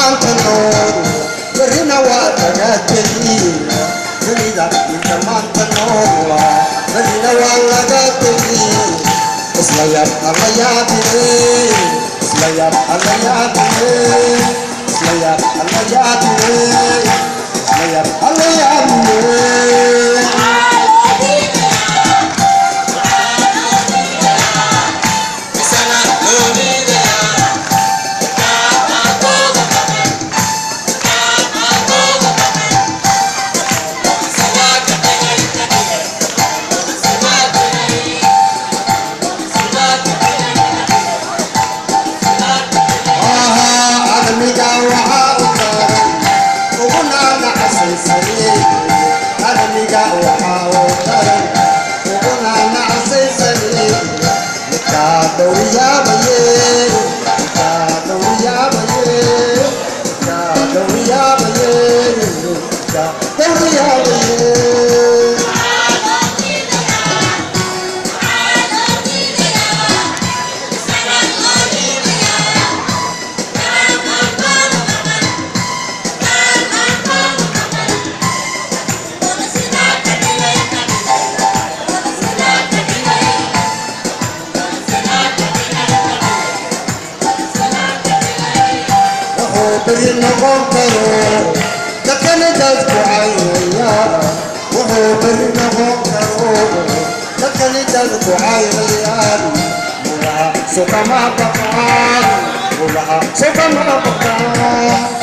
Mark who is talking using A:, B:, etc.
A: maanta nool berrina waa laga tegi dunida inta maanta nool berrina waa laga tegi isla yab alla yaabine isla yab alla yaabine isla yab alla yaabine isla yab alla yaabine noqon karo dadkana dadku caynaya wuxuu beri noqon karo dadkana dadku caynayaan mulaha sukama baqaan mulaha sukama baqaan